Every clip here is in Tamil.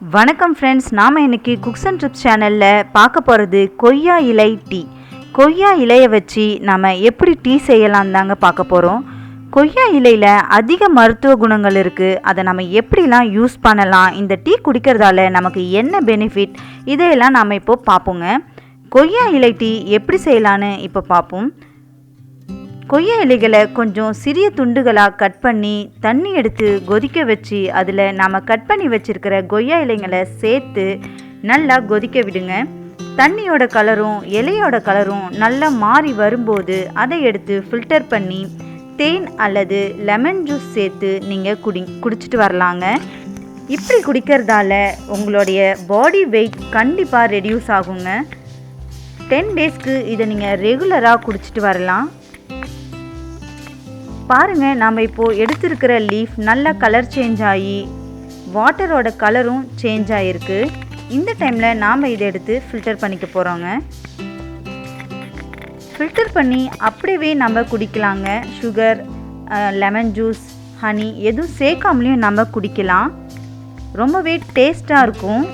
வணக்கம் ஃப்ரெண்ட்ஸ், நாம் இன்றைக்கி குக்ஸ் அண்ட் ட்ரிப்ஸ் சேனலில் பார்க்க போகிறது கொய்யா இலை டீ. கொய்யா இலையை வச்சு நம்ம எப்படி டீ செய்யலாம் தாங்க பார்க்க போகிறோம். கொய்யா இலையில் அதிக மருத்துவ குணங்கள் இருக்குது. அதை நம்ம எப்படிலாம் யூஸ் பண்ணலாம், இந்த டீ குடிக்கிறதால நமக்கு என்ன பெனிஃபிட், இதையெல்லாம் நாம் இப்போது பார்ப்போங்க. கொய்யா இலை டீ எப்படி செய்யலான்னு இப்போ பார்ப்போம். கொய்யா இலைகளை கொஞ்சம் சிறிய துண்டுகளாக கட் பண்ணி தண்ணி எடுத்து கொதிக்க வச்சு அதில் நாம் கட் பண்ணி வச்சுருக்கிற கொய்யா இலைங்களை சேர்த்து நல்லா கொதிக்க விடுங்க. தண்ணியோட கலரும் இலையோட கலரும் நல்லா மாறி வரும்போது அதை எடுத்து ஃபில்டர் பண்ணி தேன் அல்லது லெமன் ஜூஸ் சேர்த்து நீங்கள் குடிச்சிட்டு வரலாங்க. இப்படி குடிக்கிறதால உங்களுடைய பாடி வெயிட் கண்டிப்பாக ரெடியூஸ் ஆகுங்க. 10 டேஸ்க்கு இதை நீங்கள் ரெகுலராக குடிச்சிட்டு வரலாம். பாருங்கள், நாம் இப்போது எடுத்துருக்கிற லீஃப் நல்லா கலர் சேஞ்ச் ஆகி வாட்டரோட கலரும் சேஞ்ச் ஆகிருக்கு. இந்த டைமில் நாம் இதை எடுத்து ஃபில்டர் பண்ணிக்க போகிறோங்க. ஃபில்டர் பண்ணி அப்படியே நம்ம குடிக்கலாங்க. சுகர், லெமன் ஜூஸ், ஹனி எதுவும் சேர்க்காமலையும் நம்ம குடிக்கலாம். ரொம்பவே டேஸ்ட்டாக இருக்கும்.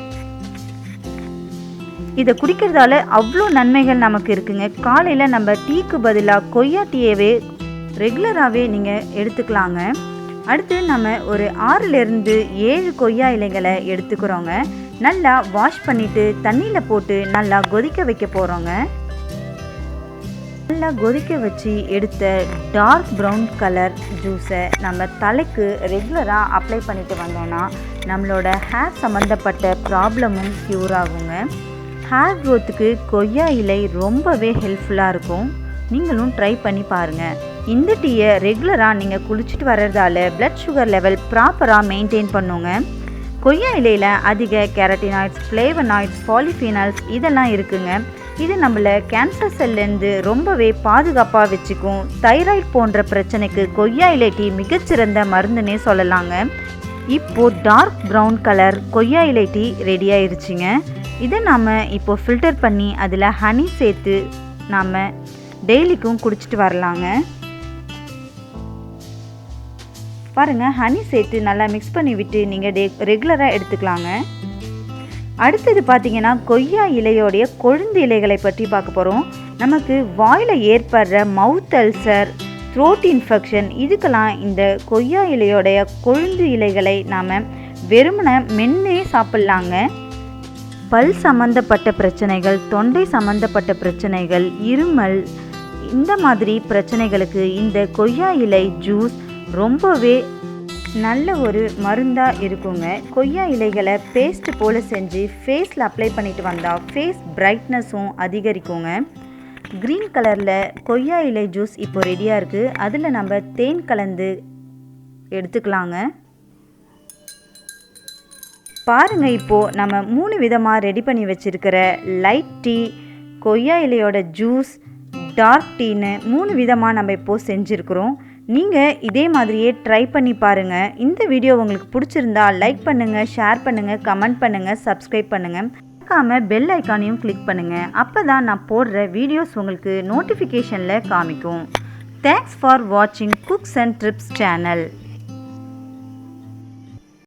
இதை குடிக்கிறதால அவ்வளோ நன்மைகள் நமக்கு இருக்குங்க. காலையில் நம்ம டீக்கு பதிலாக கொய்யா டீயவே ரெகுலராகவே நீங்கள் எடுத்துக்கலாங்க. அடுத்து நம்ம ஒரு 6லேருந்து 7 கொய்யா இலைகளை எடுத்துக்கிறோங்க. நல்லா வாஷ் பண்ணிவிட்டு தண்ணியில் போட்டு நல்லா கொதிக்க வைக்க போகிறோங்க. நல்லா கொதிக்க வச்சு எடுத்த டார்க் ப்ரௌன் கலர் ஜூஸை நம்ம தலைக்கு ரெகுலராக அப்ளை பண்ணிட்டு வந்தோன்னா நம்மளோட ஹேர் சம்மந்தப்பட்ட ப்ராப்ளமும் க்யூர் ஆகுங்க. ஹேர் க்ரோத்துக்கு கொய்யா இலை ரொம்பவே ஹெல்ப்ஃபுல்லாக இருக்கும். நீங்களும் ட்ரை பண்ணி பாருங்கள். இந்த டீயை ரெகுலராக நீங்கள் குளிச்சுட்டு வர்றதால பிளட் சுகர் லெவல் ப்ராப்பராக மெயின்டைன் பண்ணுங்க. கொய்யா இலையில் அதிக கேரட்டினாய்ட்ஸ், ஃப்ளேவனாய்ட்ஸ், பாலிஃபீனால்ஸ் இதெல்லாம் இருக்குங்க. இது நம்மளை கேன்சர் செல்லேருந்து ரொம்பவே பாதுகாப்பாக வச்சுக்கும். தைராய்டு போன்ற பிரச்சனைக்கு கொய்யா இலை டீ மிகச்சிறந்த மருந்துன்னே சொல்லலாங்க. இப்போது டார்க் ப்ரௌன் கலர் கொய்யா இலை டீ ரெடி ஆயிடுச்சுங்க. இதை நாம் இப்போது ஃபில்டர் பண்ணி அதில் ஹனி சேர்த்து நாம் டெய்லிக்கும் குடிச்சிட்டு வரலாங்க. பாருங்கள், ஹனி சேர்த்து நல்லா மிக்ஸ் பண்ணி விட்டு நீங்கள் ரெகுலராக எடுத்துக்கலாங்க. அடுத்தது பார்த்திங்கன்னா கொய்யா இலையோடைய கொழுந்து இலைகளை பற்றி பார்க்க போகிறோம். நமக்கு வாயில் ஏற்படுற மவுத் அல்சர், த்ரோட் இன்ஃபெக்ஷன் இதுக்கெல்லாம் இந்த கொய்யா இலையோடைய கொழுந்து இலைகளை நாம் வெறுமனை மென்னே சாப்பிட்லாங்க. பல் சம்மந்தப்பட்ட பிரச்சனைகள், தொண்டை சம்மந்தப்பட்ட பிரச்சனைகள், இருமல் இந்த மாதிரி பிரச்சனைகளுக்கு இந்த கொய்யா இலை ஜூஸ் ரொம்பவே நல்ல ஒரு மருந்தாக இருக்குங்க. கொய்யா இலைகளை பேஸ்ட் போல் செஞ்சு ஃபேஸில் அப்ளை பண்ணிட்டு வந்தால் ஃபேஸ் பிரைட்னஸும் அதிகரிக்குங்க. க்ரீன் கலரில் கொய்யா இலை ஜூஸ் இப்போ ரெடியாக இருக்குது. அதில் நம்ம தேன் கலந்து எடுத்துக்கலாங்க. பாருங்கள், இப்போது நம்ம 3 விதமாக ரெடி பண்ணி வச்சுருக்கிற லைட் டீ, கொய்யா இலையோட ஜூஸ், டார்க் டீன்னு 3 விதமாக நம்ம இப்போது செஞ்சுருக்குறோம். நீங்கள் இதே மாதிரியே ட்ரை பண்ணி பாருங்கள். இந்த வீடியோ உங்களுக்கு பிடிச்சிருந்தா லைக் பண்ணுங்கள், ஷேர் பண்ணுங்கள், கமெண்ட் பண்ணுங்கள், சப்ஸ்கிரைப் பண்ணுங்கள். மறக்காமல் பெல் ஐக்கானையும் கிளிக் பண்ணுங்கள். அப்போ தான் நான் போடுற வீடியோஸ் உங்களுக்கு நோட்டிஃபிகேஷனில் காமிக்கும். தேங்க்ஸ் ஃபார் வாட்சிங் குக்ஸ் அண்ட் ட்ரிப்ஸ் சேனல்.